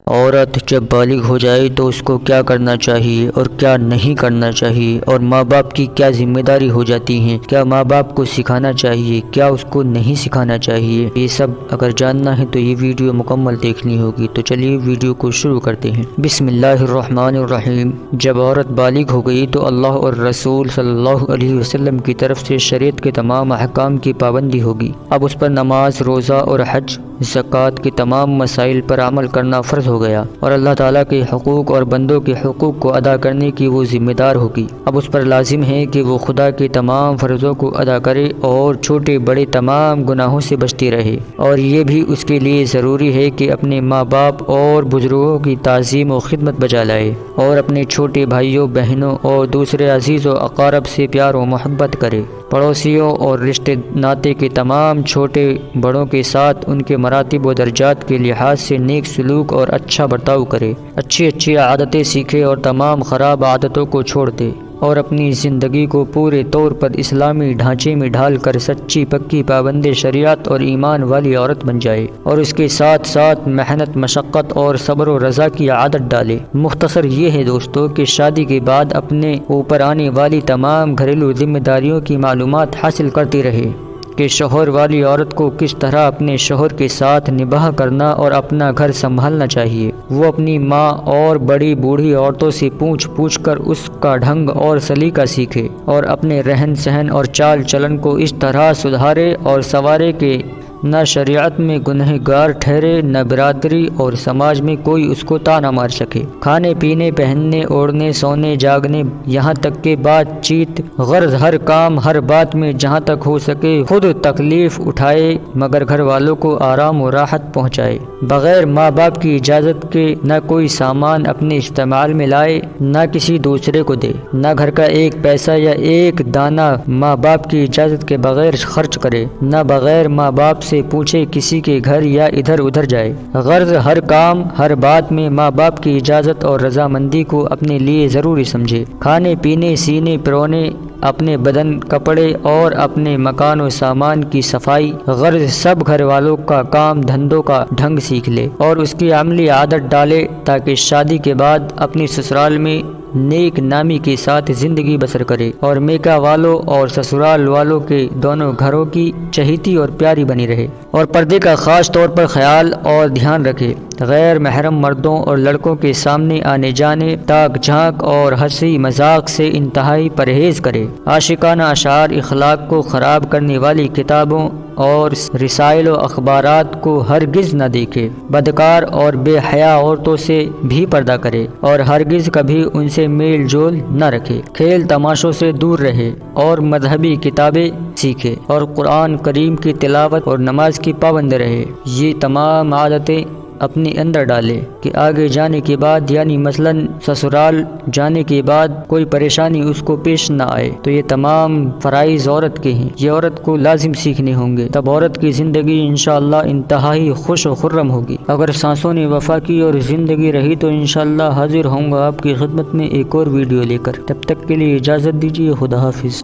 عورت جب بالغ ہو جائے تو اس کو کیا کرنا چاہیے اور کیا نہیں کرنا چاہیے، اور ماں باپ کی کیا ذمہ داری ہو جاتی ہیں، کیا ماں باپ کو سکھانا چاہیے، کیا اس کو نہیں سکھانا چاہیے، یہ سب اگر جاننا ہے تو یہ ویڈیو مکمل دیکھنی ہوگی۔ تو چلیے ویڈیو کو شروع کرتے ہیں۔ بسم اللہ الرحمن الرحیم۔ جب عورت بالغ ہو گئی تو اللہ اور رسول صلی اللہ علیہ وسلم کی طرف سے شریعت کے تمام احکام کی پابندی ہوگی۔ اب اس پر نماز، روزہ اور حج، زکوٰۃ کے تمام مسائل پر عمل کرنا فرض ہو گیا، اور اللہ تعالیٰ کے حقوق اور بندوں کے حقوق کو ادا کرنے کی وہ ذمہ دار ہوگی۔ اب اس پر لازم ہے کہ وہ خدا کے تمام فرضوں کو ادا کرے اور چھوٹے بڑے تمام گناہوں سے بچتی رہے، اور یہ بھی اس کے لیے ضروری ہے کہ اپنے ماں باپ اور بزرگوں کی تعظیم و خدمت بجا لائے، اور اپنے چھوٹے بھائیوں بہنوں اور دوسرے عزیز و اقارب سے پیار و محبت کرے، پڑوسیوں اور رشتہ ناطے کے تمام چھوٹے بڑوں کے ساتھ ان کے مراتب و درجات کے لحاظ سے نیک سلوک اور اچھا برتاؤ کرے، اچھی عادتیں سیکھے اور تمام خراب عادتوں کو چھوڑ دے، اور اپنی زندگی کو پورے طور پر اسلامی ڈھانچے میں ڈھال کر سچی پکی پابند شریعت اور ایمان والی عورت بن جائے، اور اس کے ساتھ ساتھ محنت، مشقت اور صبر و رضا کی عادت ڈالے۔ مختصر یہ ہے دوستو کہ شادی کے بعد اپنے اوپر آنے والی تمام گھریلو ذمہ داریوں کی معلومات حاصل کرتی رہے کہ شوہر والی عورت کو کس طرح اپنے شوہر کے ساتھ نباہ کرنا اور اپنا گھر سنبھالنا چاہیے۔ وہ اپنی ماں اور بڑی بوڑھی عورتوں سے پوچھ کر اس کا ڈھنگ اور سلیقہ سیکھے، اور اپنے رہن سہن اور چال چلن کو اس طرح سدھارے اور سنوارے کہ نہ شریعت میں گنہگار ٹھہرے، نہ برادری اور سماج میں کوئی اس کو طعنہ مار سکے۔ کھانے پینے، پہننے اوڑھنے، سونے جاگنے، یہاں تک کہ بات چیت، غرض ہر کام ہر بات میں جہاں تک ہو سکے خود تکلیف اٹھائے، مگر گھر والوں کو آرام و راحت پہنچائے۔ بغیر ماں باپ کی اجازت کے نہ کوئی سامان اپنے استعمال میں لائے، نہ کسی دوسرے کو دے، نہ گھر کا ایک پیسہ یا ایک دانہ ماں باپ کی اجازت کے بغیر خرچ کرے، نہ بغیر ماں باپ سے پوچھے کسی کے گھر یا ادھر ادھر جائے۔ غرض ہر کام ہر بات میں ماں باپ کی اجازت اور رضامندی کو اپنے لیے ضروری سمجھے۔ کھانے پینے، سینے پرونے، اپنے بدن، کپڑے اور اپنے مکان و سامان کی صفائی، غرض سب گھر والوں کا کام دھندوں کا ڈھنگ سیکھ لے اور اس کی عملی عادت ڈالے، تاکہ شادی کے بعد اپنی سسرال میں نیک نامی کے ساتھ زندگی بسر کرے، اور میکا والوں اور سسرال والوں کے دونوں گھروں کی چہیتی اور پیاری بنی رہے، اور پردے کا خاص طور پر خیال اور دھیان رکھے۔ غیر محرم مردوں اور لڑکوں کے سامنے آنے جانے، تاک جھانک اور ہنسی مذاق سے انتہائی پرہیز کرے۔ عاشقانہ اشعار، اخلاق کو خراب کرنے والی کتابوں اور رسائل و اخبارات کو ہرگز نہ دیکھے۔ بدکار اور بے حیا عورتوں سے بھی پردہ کرے، اور ہرگز کبھی ان سے میل جول نہ رکھے۔ کھیل تماشوں سے دور رہے، اور مذہبی کتابیں سیکھے، اور قرآن کریم کی تلاوت اور نماز کی پابند رہے۔ یہ تمام عادتیں اپنے اندر ڈالے کہ آگے جانے کے بعد، یعنی مثلاً سسرال جانے کے بعد، کوئی پریشانی اس کو پیش نہ آئے۔ تو یہ تمام فرائض عورت کے ہیں، یہ عورت کو لازم سیکھنے ہوں گے، تب عورت کی زندگی انشاءاللہ انتہائی خوش و خرم ہوگی۔ اگر سانسوں نے وفا کی اور زندگی رہی تو انشاءاللہ حاضر ہوں گا آپ کی خدمت میں ایک اور ویڈیو لے کر۔ تب تک کے لیے اجازت دیجیے، خدا حافظ۔